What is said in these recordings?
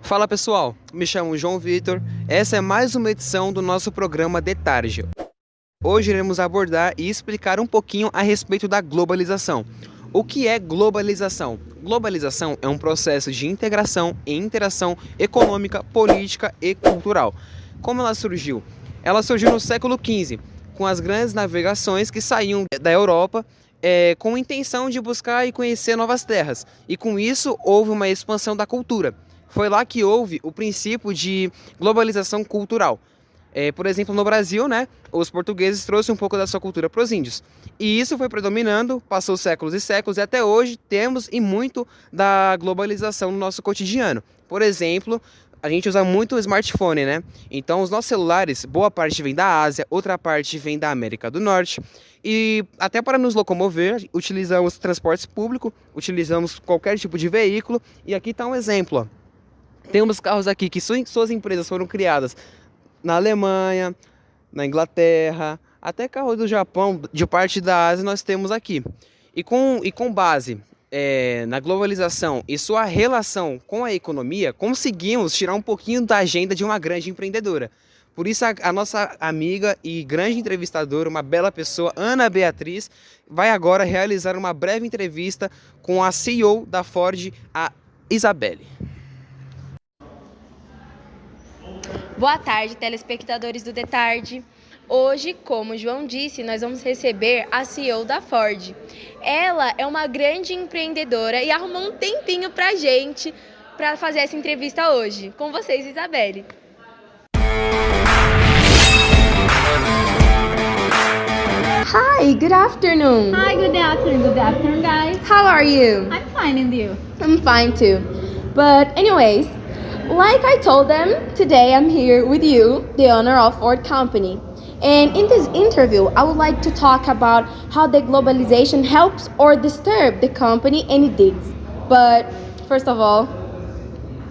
Fala pessoal, me chamo João Vitor, essa é mais uma edição do nosso programa De Tarde. Hoje iremos abordar e explicar um pouquinho a respeito da globalização. O que é globalização? Globalização é um processo de integração e interação econômica, política e cultural. Como ela surgiu? Ela surgiu no século XV, com as grandes navegações que saíam da Europa com a intenção de buscar e conhecer novas terras. E com isso houve uma expansão da cultura. Foi lá que houve o princípio de globalização cultural. Por exemplo, no Brasil, né, os portugueses trouxeram um pouco da sua cultura para os índios. E isso foi predominando, passou séculos e séculos, e até hoje temos e muito da globalização no nosso cotidiano. Por exemplo, a gente usa muito o smartphone, né? Então, os nossos celulares, boa parte vem da Ásia, outra parte vem da América do Norte. E até para nos locomover, utilizamos transporte público, utilizamos qualquer tipo de veículo. E aqui está um exemplo, ó. Temos carros aqui que suas empresas foram criadas na Alemanha, na Inglaterra, até carro do Japão, de parte da Ásia nós temos aqui. E com base na globalização e sua relação com a economia, conseguimos tirar um pouquinho da agenda de uma grande empreendedora. Por isso a nossa amiga e grande entrevistadora, uma bela pessoa, Ana Beatriz, vai agora realizar uma breve entrevista com a CEO da Ford, a Isabelle. Boa tarde, telespectadores do De Tarde. Hoje, como o João disse, nós vamos receber a CEO da Ford. Ela é uma grande empreendedora e arrumou um tempinho pra gente para fazer essa entrevista hoje. Com vocês, Isabelle. Hi, good afternoon. Hi, good afternoon. Good afternoon, guys. How are you? I'm fine, and you? I'm fine too. But anyways, like I told them, today I'm here with you, the owner of Ford Company. And in this interview, I would like to talk about how the globalization helps or disturbs the company, and it did. But first of all,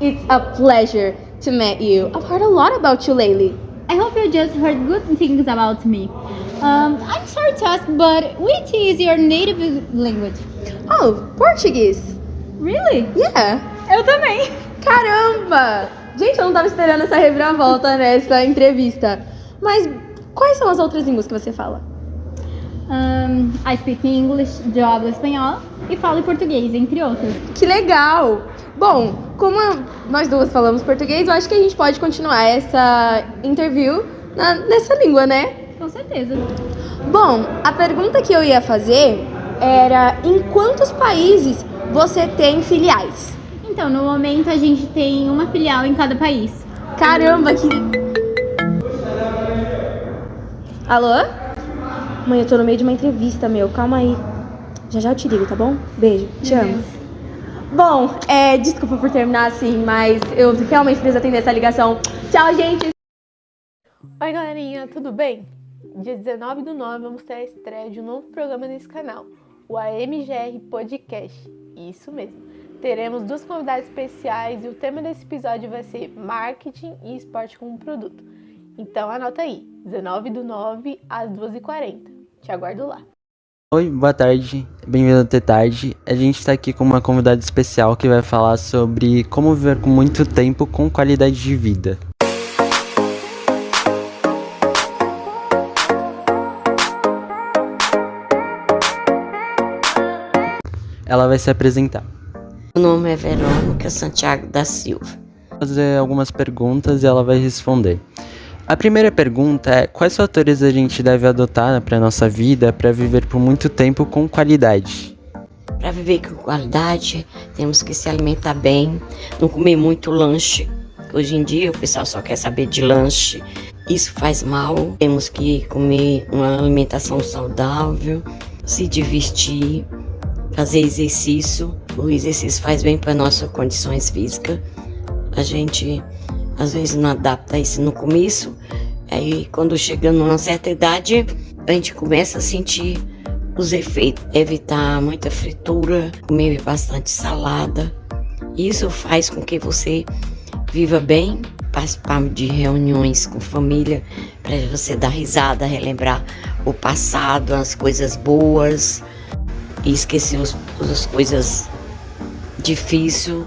it's a pleasure to meet you. I've heard a lot about you lately. I hope you just heard good things about me. I'm sorry to ask, but which is your native language? Oh, Portuguese. Really? Yeah. Eu também. Caramba! Gente, eu não tava esperando essa reviravolta nessa entrevista. Mas quais são as outras línguas que você fala? I speak English, eu hablo espanhol e falo português, entre outras. Que legal! Bom, como nós duas falamos português, eu acho que a gente pode continuar essa interview nessa língua, né? Com certeza. Bom, a pergunta que eu ia fazer era: em quantos países você tem filiais? Então, no momento a gente tem uma filial em cada país. Caramba, que... Alô? Mãe, eu tô no meio de uma entrevista, calma aí. Já eu te ligo, tá bom? Beijo, te amo. Bom, desculpa por terminar assim, mas eu realmente preciso atender essa ligação. Tchau, gente! Oi galerinha, tudo bem? Dia 19/9 vamos ter a estreia de um novo programa nesse canal, o AMGR Podcast. Isso mesmo. Teremos 2 convidados especiais e o tema desse episódio vai ser Marketing e Esporte como Produto. Então anota aí, 19/9 às 2h40. Te aguardo lá. Oi, boa tarde, bem-vindo ao De Tarde. A gente está aqui com uma convidada especial que vai falar sobre como viver com muito tempo com qualidade de vida. Ela vai se apresentar. Meu nome é Verônica Santiago da Silva. Vou fazer algumas perguntas e ela vai responder. A primeira pergunta é: quais fatores a gente deve adotar para a nossa vida para viver por muito tempo com qualidade? Para viver com qualidade, temos que se alimentar bem, não comer muito lanche. Hoje em dia o pessoal só quer saber de lanche. Isso faz mal. Temos que comer uma alimentação saudável, se divertir, fazer exercício. O exercício faz bem para nossas condições físicas. A gente às vezes não adapta isso no começo. Aí quando chega numa certa idade, a gente começa a sentir os efeitos. Evitar muita fritura, comer bastante salada. Isso faz com que você Viva bem, participar de reuniões com família, para você dar risada, relembrar o passado, as coisas boas e esquecer as coisas difíceis.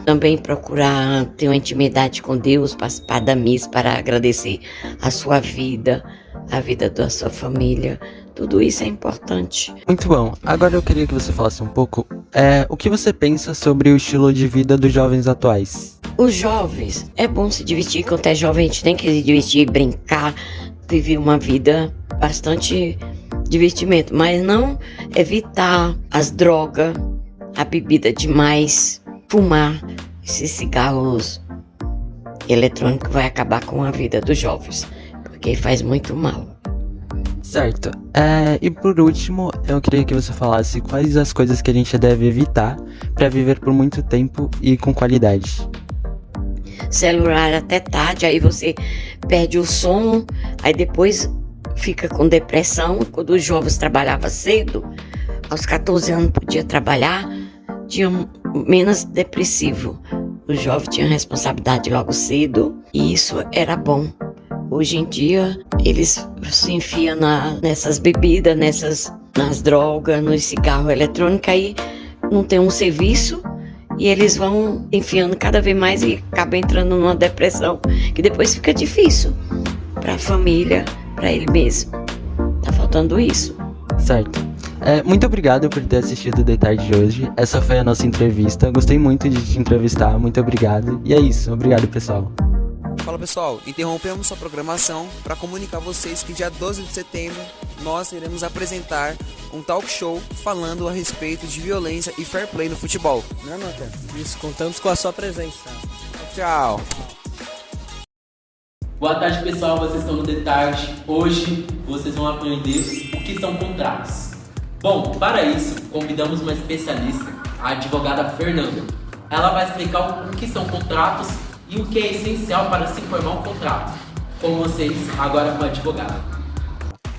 Também procurar ter uma intimidade com Deus, participar da missa para agradecer a sua vida, a vida da sua família. Tudo isso é importante. Muito bom. Agora eu queria que você falasse um pouco o que você pensa sobre o estilo de vida dos jovens atuais. Os jovens, é bom se divertir. Quando é jovem, a gente tem que se divertir, brincar, viver uma vida bastante divertimento, mas não evitar as drogas, a bebida demais, fumar. Esses cigarros eletrônicos vai acabar com a vida dos jovens, porque faz muito mal. Certo. E por último, eu queria que você falasse quais as coisas que a gente deve evitar para viver por muito tempo e com qualidade. Celular até tarde, aí você perde o sono, aí depois fica com depressão. Quando os jovens trabalhavam cedo, aos 14 anos podia trabalhar, tinha menos depressivo. Os jovens tinham responsabilidade logo cedo e isso era bom. Hoje em dia, eles se enfiam nessas bebidas, nas drogas, nos cigarros eletrônicos, aí não tem um serviço e eles vão enfiando cada vez mais e acabam entrando numa depressão, que depois fica difícil para a família, para ele mesmo. Tá faltando isso. Certo. Muito obrigado por ter assistido o The Tarde de hoje. Essa foi a nossa entrevista. Gostei muito de te entrevistar. Muito obrigado. E é isso. Obrigado, pessoal. Fala pessoal, interrompemos sua programação para comunicar a vocês que dia 12 de setembro nós iremos apresentar um talk show falando a respeito de violência e fair play no futebol. Né, Natan? Isso, contamos com a sua presença. Tchau! Boa tarde pessoal, vocês estão no The Tarde. Hoje vocês vão aprender o que são contratos. Bom, para isso convidamos uma especialista, a advogada Fernanda. Ela vai explicar o que são contratos e o que é essencial para se formar um contrato. Com vocês, agora com a advogada.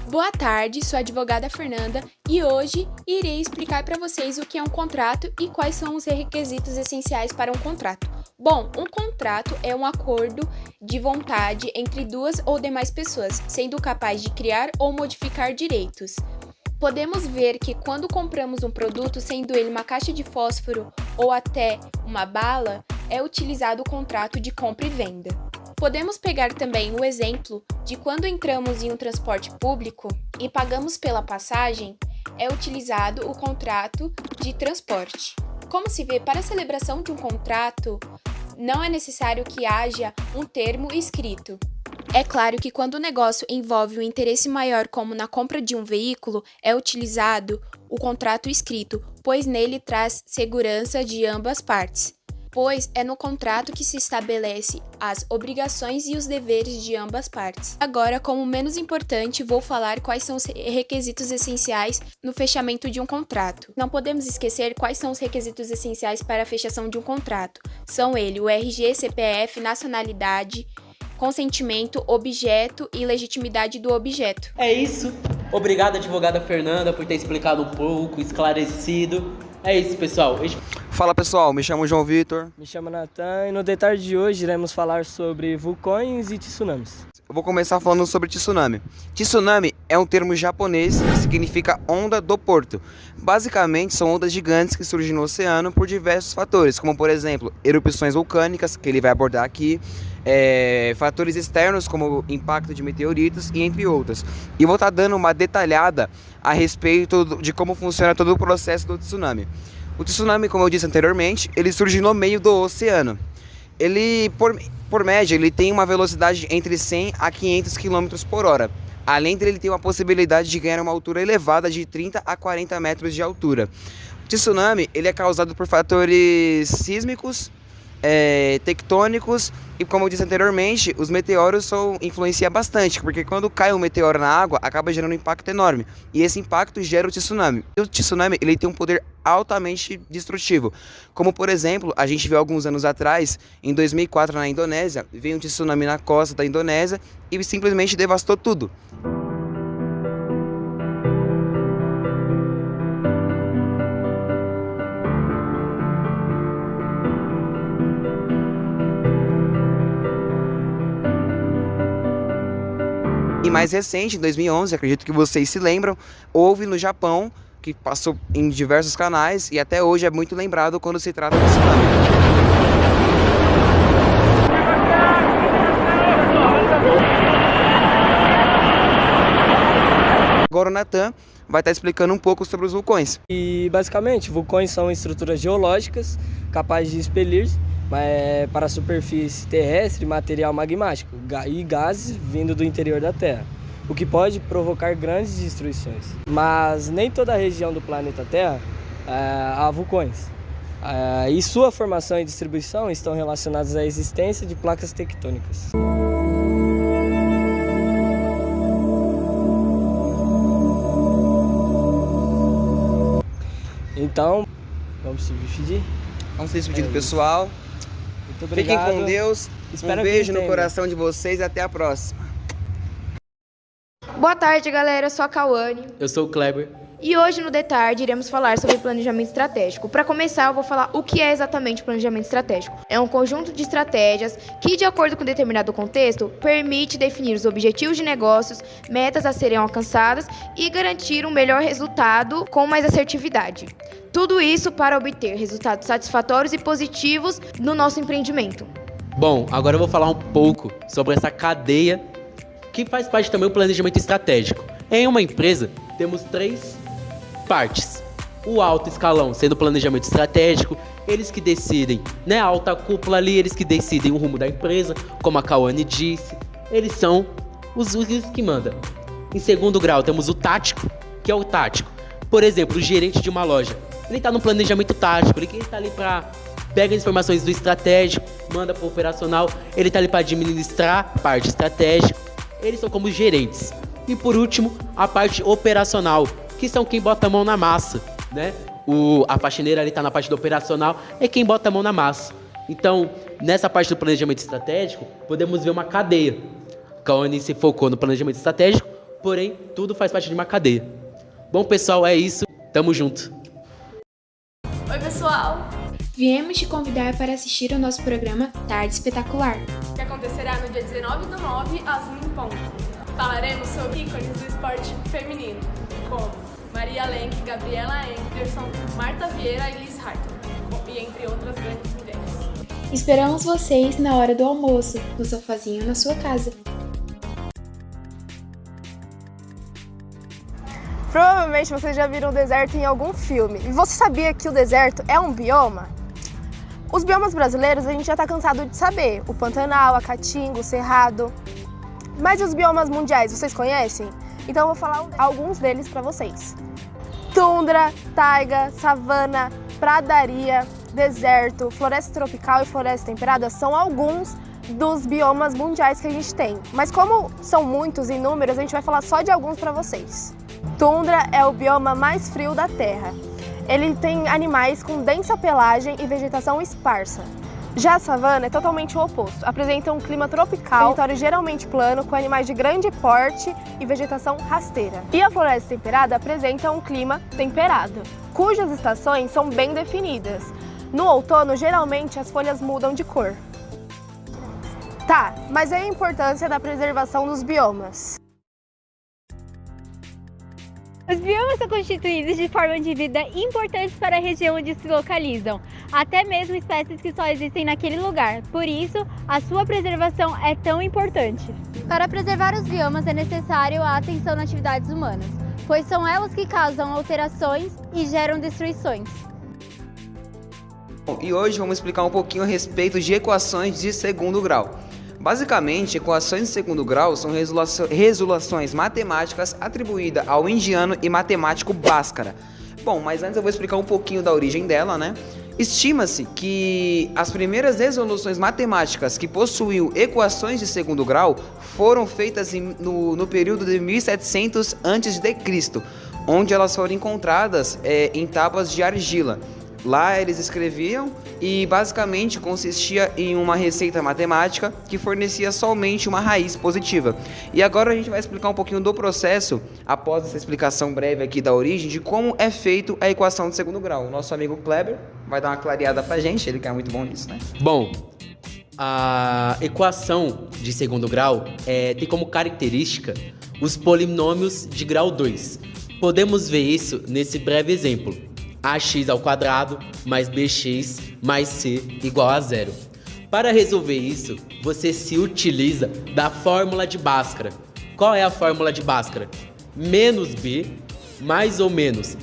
Boa tarde, sou a advogada Fernanda e hoje irei explicar para vocês o que é um contrato e quais são os requisitos essenciais para um contrato. Bom, um contrato é um acordo de vontade entre duas ou demais pessoas, sendo capaz de criar ou modificar direitos. Podemos ver que quando compramos um produto, sendo ele uma caixa de fósforo ou até uma bala, é utilizado o contrato de compra e venda. Podemos pegar também o exemplo de quando entramos em um transporte público e pagamos pela passagem, é utilizado o contrato de transporte. Como se vê, para a celebração de um contrato, não é necessário que haja um termo escrito. É claro que quando o negócio envolve um interesse maior, como na compra de um veículo, é utilizado o contrato escrito, pois nele traz segurança de ambas partes, pois é no contrato que se estabelece as obrigações e os deveres de ambas partes. Agora, como menos importante, vou falar quais são os requisitos essenciais no fechamento de um contrato. Não podemos esquecer quais são os requisitos essenciais para a fechação de um contrato. São eles o RG, CPF, nacionalidade, consentimento, objeto e legitimidade do objeto. É isso. Obrigado, advogada Fernanda, por ter explicado um pouco, esclarecido. É isso, pessoal. Fala pessoal, me chamo João Vitor. Me chamo Natan e no detalhe de hoje iremos falar sobre vulcões e tsunamis. Eu vou começar falando sobre tsunami. Tsunami é um termo japonês que significa onda do porto. Basicamente, são ondas gigantes que surgem no oceano por diversos fatores, como por exemplo, erupções vulcânicas, que ele vai abordar aqui, fatores externos como impacto de meteoritos e entre outros. E vou estar dando uma detalhada a respeito de como funciona todo o processo do tsunami. O tsunami, como eu disse anteriormente, ele surge no meio do oceano. Ele, por média, ele tem uma velocidade entre 100 a 500 km por hora. Além dele ter uma possibilidade de ganhar uma altura elevada de 30 a 40 metros de altura. O tsunami ele é causado por fatores sísmicos, tectônicos e, como eu disse anteriormente, os meteoros influenciam bastante, porque quando cai um meteoro na água, acaba gerando um impacto enorme, e esse impacto gera o tsunami. E o tsunami ele tem um poder altamente destrutivo, como por exemplo, a gente viu alguns anos atrás, em 2004 na Indonésia, veio um tsunami na costa da Indonésia e simplesmente devastou tudo. E mais recente, em 2011, acredito que vocês se lembram, houve no Japão, que passou em diversos canais e até hoje é muito lembrado quando se trata de tsunami. Agora o Natan vai estar explicando um pouco sobre os vulcões. E basicamente, vulcões são estruturas geológicas capazes de expelir para a superfície terrestre material magmático e gases vindo do interior da Terra, o que pode provocar grandes destruições. Mas nem toda a região do planeta Terra há vulcões. E sua formação e distribuição estão relacionadas à existência de placas tectônicas. Então, vamos se despedir? Vamos se despedir do pessoal. Muito obrigado. Fiquem com Deus. Espero Um que beijo no entendam. coração de vocês e até a próxima. Boa tarde, galera. Eu sou a Cauane. Eu sou o Kleber. E hoje no Detarde iremos falar sobre planejamento estratégico. Para começar, eu vou falar o que é exatamente planejamento estratégico. É um conjunto de estratégias que, de acordo com determinado contexto, permite definir os objetivos de negócios, metas a serem alcançadas e garantir um melhor resultado com mais assertividade. Tudo isso para obter resultados satisfatórios e positivos no nosso empreendimento. Bom, agora eu vou falar um pouco sobre essa cadeia que faz parte também do planejamento estratégico. Em uma empresa, temos 3 partes. O alto escalão sendo o planejamento estratégico, eles que decidem, né, a alta cúpula ali, eles que decidem o rumo da empresa, como a Cauane disse, eles são os que mandam. Em segundo grau, temos o tático, que é o tático. Por exemplo, o gerente de uma loja, ele está no planejamento tático, ele está ali para pega as informações do estratégico, manda para o operacional, ele está ali para administrar a parte estratégica, eles são como os gerentes. E por último, a parte operacional, que são quem bota a mão na massa, né? A faxineira ali tá na parte do operacional, é quem bota a mão na massa. Então, nessa parte do planejamento estratégico, podemos ver uma cadeia. Cauane se focou no planejamento estratégico, porém, tudo faz parte de uma cadeia. Bom, pessoal, é isso. Tamo junto. Oi, pessoal! Viemos te convidar para assistir ao nosso programa Tarde Espetacular, Que acontecerá no dia 19/9, às 1h. Falaremos sobre ícones do esporte feminino, como Maria Lenk, Gabriela Anderson, Marta Vieira e Liz Hartmann, e entre outras grandes mulheres. Esperamos vocês na hora do almoço, no sofazinho na sua casa. Provavelmente vocês já viram o deserto em algum filme. E você sabia que o deserto é um bioma? Os biomas brasileiros a gente já está cansado de saber. O Pantanal, a Caatinga, o Cerrado. Mas os biomas mundiais, vocês conhecem? Então eu vou falar alguns deles para vocês. Tundra, taiga, savana, pradaria, deserto, floresta tropical e floresta temperada são alguns dos biomas mundiais que a gente tem. Mas como são muitos, inúmeros, a gente vai falar só de alguns para vocês. Tundra é o bioma mais frio da Terra. Ele tem animais com densa pelagem e vegetação esparsa. Já a savana é totalmente o oposto. Apresenta um clima tropical, território geralmente plano, com animais de grande porte e vegetação rasteira. E a floresta temperada apresenta um clima temperado, cujas estações são bem definidas. No outono, geralmente, as folhas mudam de cor. Tá, mas e a importância da preservação dos biomas? Os biomas são constituídos de formas de vida importantes para a região onde se localizam, até mesmo espécies que só existem naquele lugar. Por isso, a sua preservação é tão importante. Para preservar os biomas é necessário a atenção nas atividades humanas, pois são elas que causam alterações e geram destruições. E hoje vamos explicar um pouquinho a respeito de equações de segundo grau. Basicamente, equações de segundo grau são resoluções matemáticas atribuídas ao indiano e matemático Bhaskara. Bom, mas antes eu vou explicar um pouquinho da origem dela, né? Estima-se que as primeiras resoluções matemáticas que possuíam equações de segundo grau foram feitas no período de 1700 a.C., onde elas foram encontradas em tábuas de argila. Lá eles escreviam e basicamente consistia em uma receita matemática que fornecia somente uma raiz positiva. E agora a gente vai explicar um pouquinho do processo, após essa explicação breve aqui da origem, de como é feito a equação de segundo grau. O nosso amigo Kleber vai dar uma clareada pra gente, ele que é muito bom nisso, né? Bom, A equação de segundo grau tem como característica os polinômios de grau 2. Podemos ver isso nesse breve exemplo. ax² mais bx mais c igual a 0. Para resolver isso, você se utiliza da fórmula de Bhaskara. Qual é a fórmula de Bhaskara? Menos b mais ou menos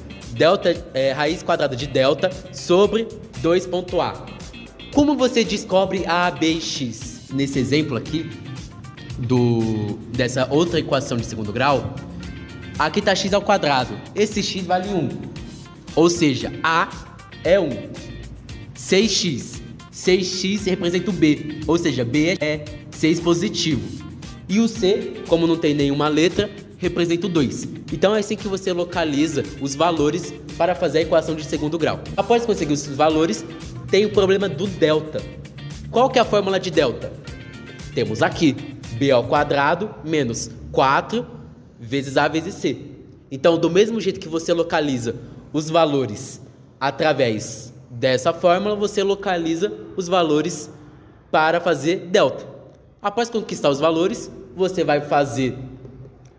raiz quadrada de delta sobre 2.a. Como você descobre a, b e x? Nesse exemplo aqui, dessa outra equação de segundo grau, aqui está x². Esse x vale 1. Ou seja, a é 1. 6x. 6x representa o b. Ou seja, b é 6 positivo. E o c, como não tem nenhuma letra, representa o 2. Então é assim que você localiza os valores para fazer a equação de segundo grau. Após conseguir os valores, tem o problema do delta. Qual que é a fórmula de delta? Temos aqui b² menos 4 vezes a vezes c. Então, do mesmo jeito que você localiza os valores através dessa fórmula, você localiza os valores para fazer delta. Após conquistar os valores, você vai fazer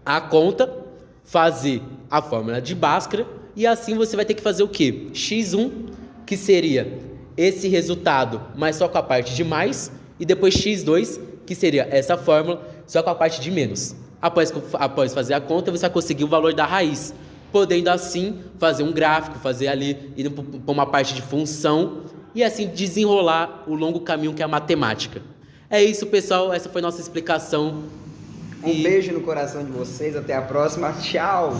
a conta, fazer a fórmula de Bhaskara e assim você vai ter que fazer o quê? x1, que seria esse resultado, mas só com a parte de mais, e depois x2, que seria essa fórmula, só com a parte de menos. Após fazer a conta, você vai conseguir o valor da raiz, podendo assim fazer um gráfico, fazer ali, ir para uma parte de função, e assim desenrolar o longo caminho que é a matemática. É isso, pessoal, essa foi nossa explicação. Um beijo no coração de vocês, até a próxima, tchau!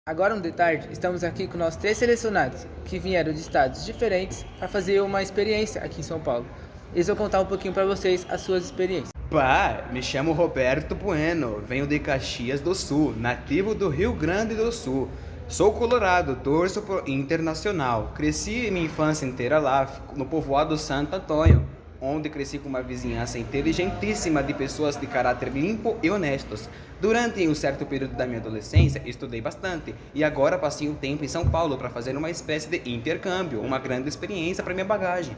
Agora no De Tarde, estamos aqui com nossos 3 selecionados, que vieram de estados diferentes para fazer uma experiência aqui em São Paulo. Eles vão contar um pouquinho para vocês as suas experiências. Pá, me chamo Roberto Bueno, venho de Caxias do Sul, nativo do Rio Grande do Sul. Sou colorado, torço pro Internacional. Cresci minha infância inteira lá, no povoado Santo Antônio, onde cresci com uma vizinhança inteligentíssima de pessoas de caráter limpo e honestos. Durante um certo período da minha adolescência, estudei bastante e agora passei um tempo em São Paulo para fazer uma espécie de intercâmbio, uma grande experiência para minha bagagem.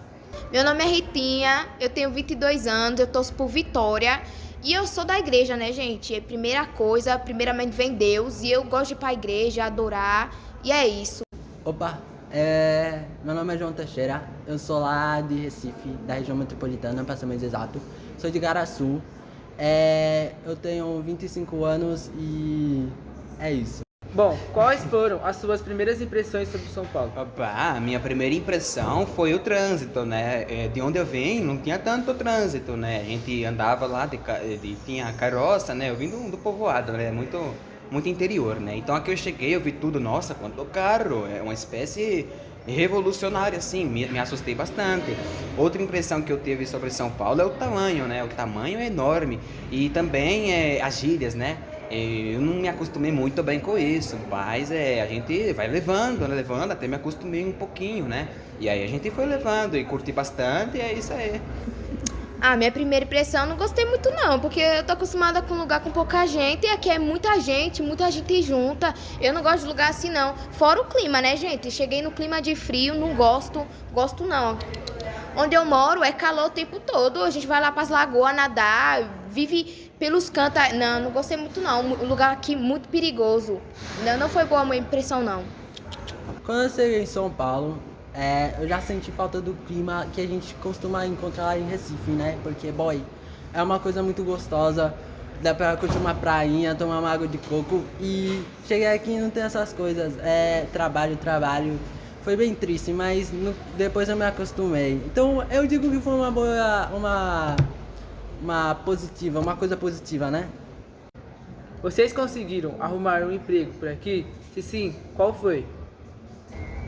Meu nome é Ritinha, eu tenho 22 anos, eu torço por Vitória e eu sou da igreja, né, gente? Primeira coisa, primeiramente vem Deus e eu gosto de ir pra igreja, adorar e é isso. Opa, meu nome é João Teixeira, eu sou lá de Recife, da região metropolitana, para ser mais exato. Sou de Garaçu, eu tenho 25 anos e é isso. Bom, quais foram as suas primeiras impressões sobre São Paulo? Opa, a minha primeira impressão foi o trânsito, né? De onde eu venho não tinha tanto trânsito, né? A gente andava lá, tinha carroça, né? Eu vim do povoado, né? Muito interior, né? Então aqui eu cheguei, eu vi tudo, nossa, quanto carro, é uma espécie revolucionária, assim, me assustei bastante. Outra impressão que eu tive sobre São Paulo é o tamanho, né? O tamanho é enorme e também as gírias, né? Eu não me acostumei muito bem com isso, mas a gente vai levando, até me acostumei um pouquinho, né? E aí a gente foi levando e curti bastante e é isso aí. Minha primeira impressão eu não gostei muito não, porque eu tô acostumada com um lugar com pouca gente e aqui é muita gente junta. Eu não gosto de lugar assim não. Fora o clima, né, gente? Cheguei no clima de frio, não gosto não. Onde eu moro é calor o tempo todo, a gente vai lá pras lagoas nadar, vive pelos cantos. Não gostei muito não, um lugar aqui muito perigoso. Não foi boa a minha impressão não. Quando eu cheguei em São Paulo, eu já senti falta do clima que a gente costuma encontrar lá em Recife, né? Porque, é uma coisa muito gostosa, dá pra curtir uma prainha, tomar uma água de coco e cheguei aqui e não tem essas coisas, trabalho. Foi bem triste, mas depois eu me acostumei. Então eu digo que foi uma coisa positiva, né? Vocês conseguiram arrumar um emprego por aqui? Se sim, qual foi?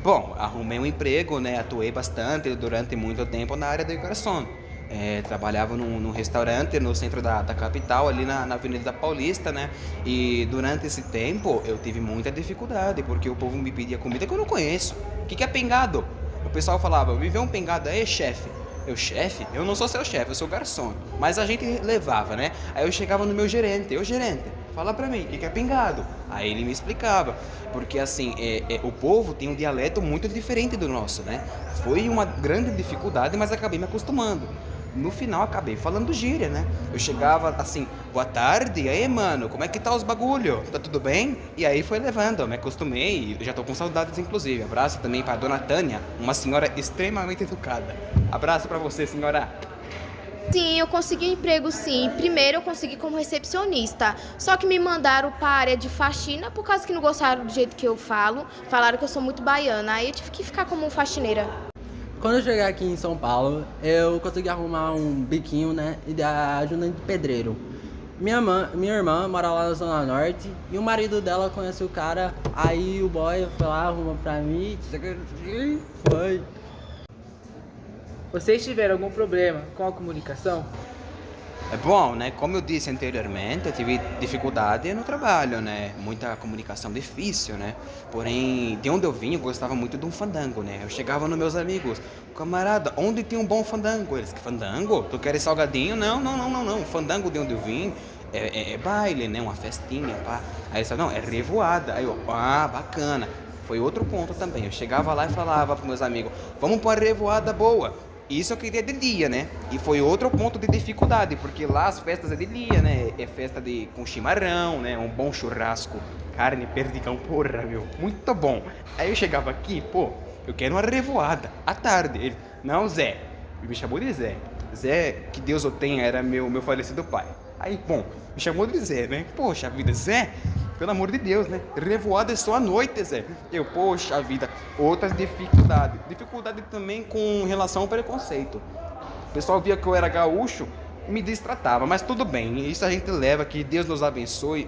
Bom, arrumei um emprego, né? Atuei bastante durante muito tempo na área de garçom. Trabalhava num restaurante no centro da capital, ali na Avenida da Paulista, né? E durante esse tempo eu tive muita dificuldade, porque o povo me pedia comida que eu não conheço. O que é pingado? O pessoal falava, me vê um pingado aí, chefe. Chefe? Eu não sou seu chefe, eu sou garçom. Mas a gente levava, né? Aí eu chegava no meu gerente, gerente, fala pra mim, o que é pingado? Aí ele me explicava, porque assim, o povo tem um dialeto muito diferente do nosso, né? Foi uma grande dificuldade, mas acabei me acostumando. no final acabei falando gíria, né? Eu chegava assim, boa tarde, e aí, mano, como é que tá os bagulho? Tá tudo bem? E aí foi levando, eu me acostumei e já tô com saudades, inclusive. Abraço também pra dona Tânia, uma senhora extremamente educada. Abraço pra você, senhora. Sim, eu consegui um emprego sim. Primeiro eu consegui como recepcionista. Só que me mandaram para a área de faxina por causa que não gostaram do jeito que eu falo. Falaram que eu sou muito baiana. Aí eu tive que ficar como faxineira. Quando eu cheguei aqui em São Paulo, eu consegui arrumar um biquinho, né, e da ajudante de pedreiro. Minha irmã mora lá na Zona Norte e o marido dela conhece o cara, aí o boy foi lá, arrumou pra mim, foi. Vocês tiveram algum problema com a comunicação? É bom, né? Como eu disse anteriormente, eu tive dificuldade no trabalho, né? Muita comunicação difícil, né? Porém, de onde eu vim, eu gostava muito de um fandango, né? Eu chegava nos meus amigos, camarada, onde tem um bom fandango? Eles, que fandango? Tu queres salgadinho? Não. Fandango de onde eu vim é baile, né? Uma festinha, pá. Aí eles falaram, não, é revoada. Aí eu, bacana. Foi outro ponto também. Eu chegava lá e falava pros meus amigos, vamos pra revoada boa. Isso eu queria de dia, né? E foi outro ponto de dificuldade, porque lá as festas é de dia, né? É festa com chimarrão, né? Um bom churrasco, carne, perdigão, porra, meu, muito bom. Aí eu chegava aqui, pô, eu quero uma revoada, à tarde. Ele, não, Zé, ele me chamou de Zé. Zé, que Deus o tenha, era meu falecido pai. Aí, bom, me chamou de Zé, né? Poxa vida, Zé, pelo amor de Deus, né? Revoada é só à noite, Zé. Eu, poxa vida, outras dificuldades. Dificuldade também com relação ao preconceito. O pessoal via que eu era gaúcho e me destratava, mas tudo bem. Isso a gente leva, que Deus nos abençoe.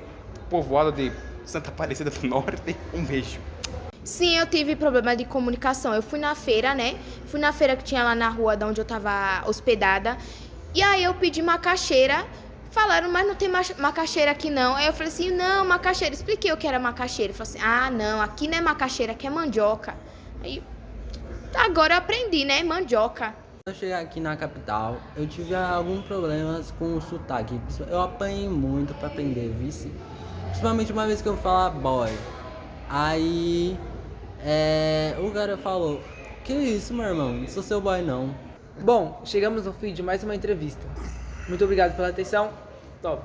Povoado de Santa Aparecida do Norte, um beijo. Sim, eu tive problema de comunicação. Eu fui na feira, né? Fui na feira que tinha lá na rua de onde eu tava hospedada. E aí eu pedi macaxeira. Falaram, mas não tem macaxeira aqui não. Aí eu falei assim, não, macaxeira. Expliquei o que era macaxeira. Eu falei assim, não, aqui não é macaxeira, aqui é mandioca. Aí, agora eu aprendi, né, mandioca. Quando eu cheguei aqui na capital, eu tive alguns problemas com o sotaque. Eu apanhei muito pra aprender, vice. Principalmente uma vez que eu falar boy. Aí, o cara falou, que isso, meu irmão, não sou seu boy não. Bom, chegamos no fim de mais uma entrevista. Muito obrigado pela atenção. Top.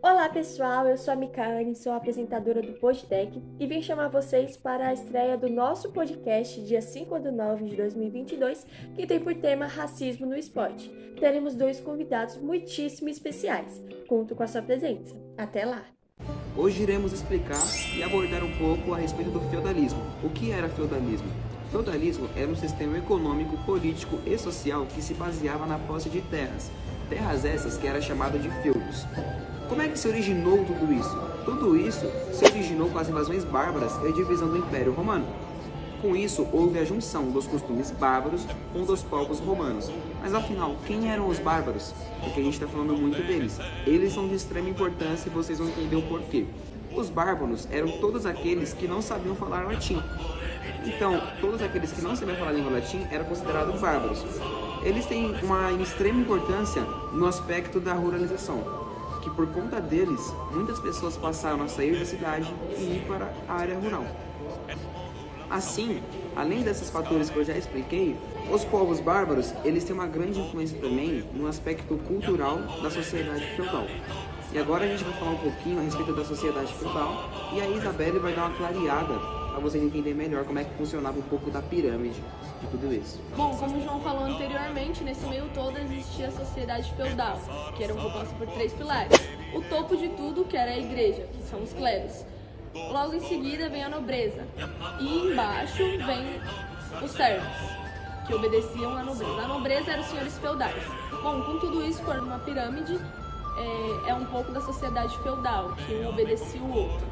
Olá pessoal, eu sou a Mikaane, sou a apresentadora do Podtech e vim chamar vocês para a estreia do nosso podcast dia 5/9/2022, que tem por tema Racismo no Esporte. Teremos 2 convidados muitíssimo especiais. Conto com a sua presença. Até lá! Hoje iremos explicar e abordar um pouco a respeito do feudalismo. O que era feudalismo? Feudalismo era um sistema econômico, político e social que se baseava na posse de terras. Terras essas que era chamada de feudos. Como é que se originou tudo isso? Tudo isso se originou com as invasões bárbaras e a divisão do Império Romano. Com isso, houve a junção dos costumes bárbaros com dos povos romanos. Mas afinal, quem eram os bárbaros? Porque a gente está falando muito deles. Eles são de extrema importância e vocês vão entender o porquê. Os bárbaros eram todos aqueles que não sabiam falar latim. Então, todos aqueles que não sabiam falar a língua latim eram considerados bárbaros. Eles têm uma extrema importância no aspecto da ruralização, que por conta deles, muitas pessoas passaram a sair da cidade e ir para a área rural. Assim, além desses fatores que eu já expliquei, os povos bárbaros, eles têm uma grande influência também no aspecto cultural da sociedade feudal. E agora a gente vai falar um pouquinho a respeito da sociedade feudal e a Isabelle vai dar uma clareada para vocês entenderem melhor como é que funcionava um pouco da pirâmide de tudo isso. Bom, como o João falou anteriormente, nesse meio todo existia a sociedade feudal, que era composta por 3 pilares. O topo de tudo, que era a igreja, que são os clérigos. Logo em seguida vem a nobreza. E embaixo vem os servos, que obedeciam à nobreza. A nobreza eram os senhores feudais. Bom, com tudo isso, forma uma pirâmide, é um pouco da sociedade feudal, que um obedecia o outro.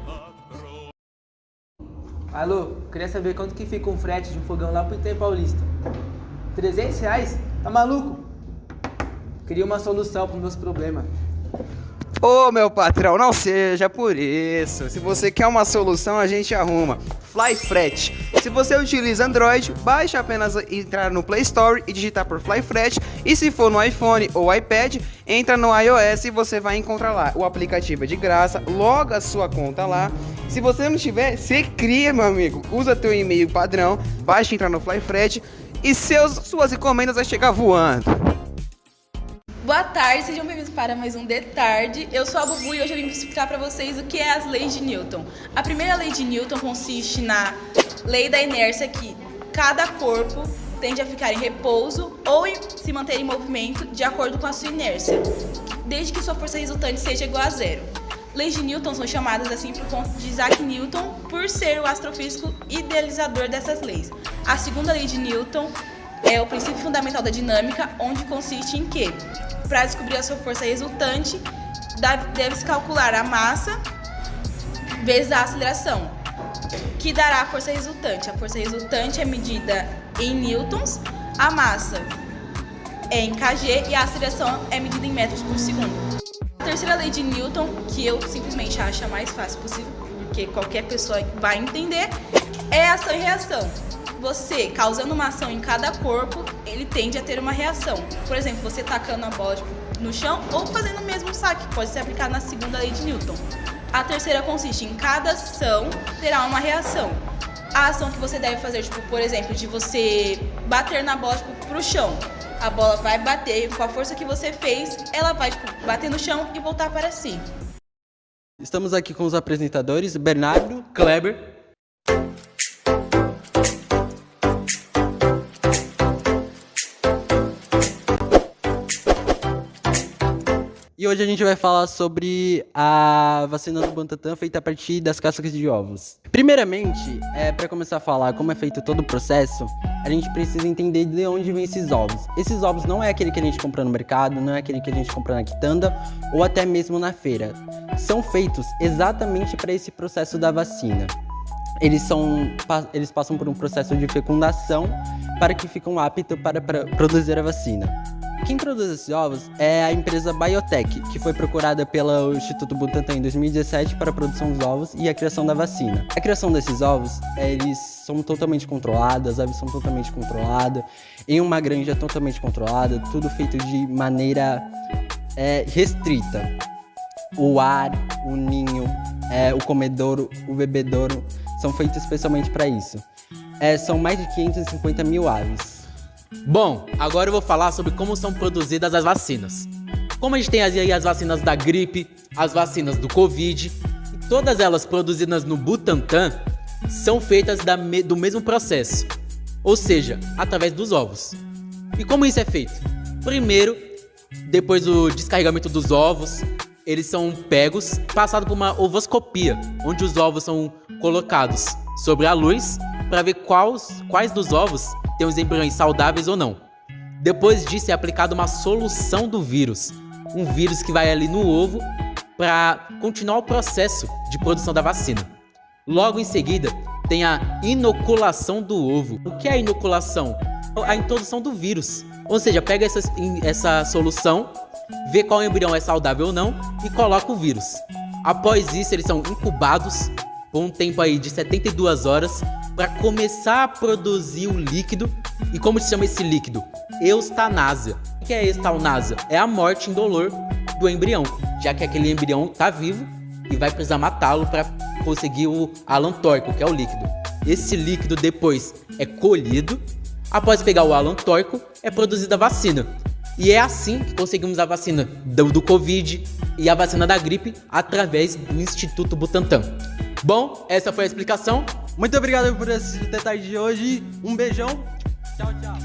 Alô, queria saber quanto que fica um frete de um fogão lá pro Itaim Paulista. R$300? Tá maluco? Queria uma solução pros meus problemas. Ô meu patrão, não seja por isso. Se você quer uma solução, a gente arruma. Flyfret. Se você utiliza Android, baixa apenas entrar no Play Store e digitar por Flyfret. E se for no iPhone ou iPad, entra no iOS e você vai encontrar lá. O aplicativo é de graça, loga a sua conta lá. Se você não tiver, você cria, meu amigo. Usa teu e-mail padrão, baixa entrar no Flyfret e suas encomendas vão chegar voando. Boa tarde, sejam bem-vindos para mais um De Tarde. Eu sou a Bubu e hoje eu vim explicar para vocês o que é as leis de Newton. A primeira lei de Newton consiste na lei da inércia, que cada corpo tende a ficar em repouso ou se manter em movimento de acordo com a sua inércia, desde que sua força resultante seja igual a zero. Leis de Newton são chamadas assim por conta de Isaac Newton, por ser o astrofísico idealizador dessas leis. A segunda lei de Newton é o princípio fundamental da dinâmica, onde consiste em que, para descobrir a sua força resultante, deve-se calcular a massa vezes a aceleração, que dará a força resultante. A força resultante é medida em newtons, a massa é em kg e a aceleração é medida em metros por segundo. A terceira lei de Newton, que eu simplesmente acho a mais fácil possível, porque qualquer pessoa vai entender, é ação e reação. Você, causando uma ação em cada corpo, ele tende a ter uma reação. Por exemplo, você tacando a bola no chão ou fazendo o mesmo saque, que pode ser aplicado na segunda lei de Newton. A terceira consiste em cada ação terá uma reação. A ação que você deve fazer, por exemplo, de você bater na bola pro chão. A bola vai bater com a força que você fez, ela vai bater no chão e voltar para si. Estamos aqui com os apresentadores, Bernardo, Kleber. E hoje a gente vai falar sobre a vacina do Butantan feita a partir das cascas de ovos. Primeiramente, para começar a falar como é feito todo o processo, a gente precisa entender de onde vem esses ovos. Esses ovos não é aquele que a gente compra no mercado, não é aquele que a gente compra na quitanda ou até mesmo na feira. São feitos exatamente para esse processo da vacina. Eles passam por um processo de fecundação para que fiquem aptos para produzir a vacina. Quem produz esses ovos é a empresa Biotech, que foi procurada pelo Instituto Butantan em 2017 para a produção dos ovos e a criação da vacina. A criação desses ovos, eles são totalmente controlados, as aves são totalmente controladas, em uma granja totalmente controlada, tudo feito de maneira restrita. O ar, o ninho, o comedouro, o bebedouro são feitos especialmente para isso. São mais de 550 mil aves. Bom, agora eu vou falar sobre como são produzidas as vacinas. Como a gente tem aí as vacinas da gripe, as vacinas do Covid, e todas elas produzidas no Butantan, são feitas do mesmo processo, ou seja, através dos ovos. E como isso é feito? Primeiro, depois do descarregamento dos ovos, eles são pegos, passados por uma ovoscopia, onde os ovos são colocados sobre a luz para ver quais dos ovos tem os embriões saudáveis ou não. Depois disso é aplicada uma solução do vírus, um vírus que vai ali no ovo para continuar o processo de produção da vacina. Logo em seguida tem a inoculação do ovo. O que é a inoculação? A introdução do vírus, ou seja, pega essa solução, vê qual embrião é saudável ou não e coloca o vírus. Após isso eles são incubados por um tempo aí de 72 horas para começar a produzir o líquido. E como se chama esse líquido? Eustanásia. O que é eustanásia? É a morte indolor do embrião, já que aquele embrião está vivo e vai precisar matá-lo para conseguir o allantóico, que é o líquido. Esse líquido depois é colhido. Após pegar o allantóico, é produzida a vacina. E é assim que conseguimos a vacina do Covid e a vacina da gripe através do Instituto Butantan. Bom, essa foi a explicação. Muito obrigado por assistir o detalhe de hoje. Um beijão. Tchau, tchau.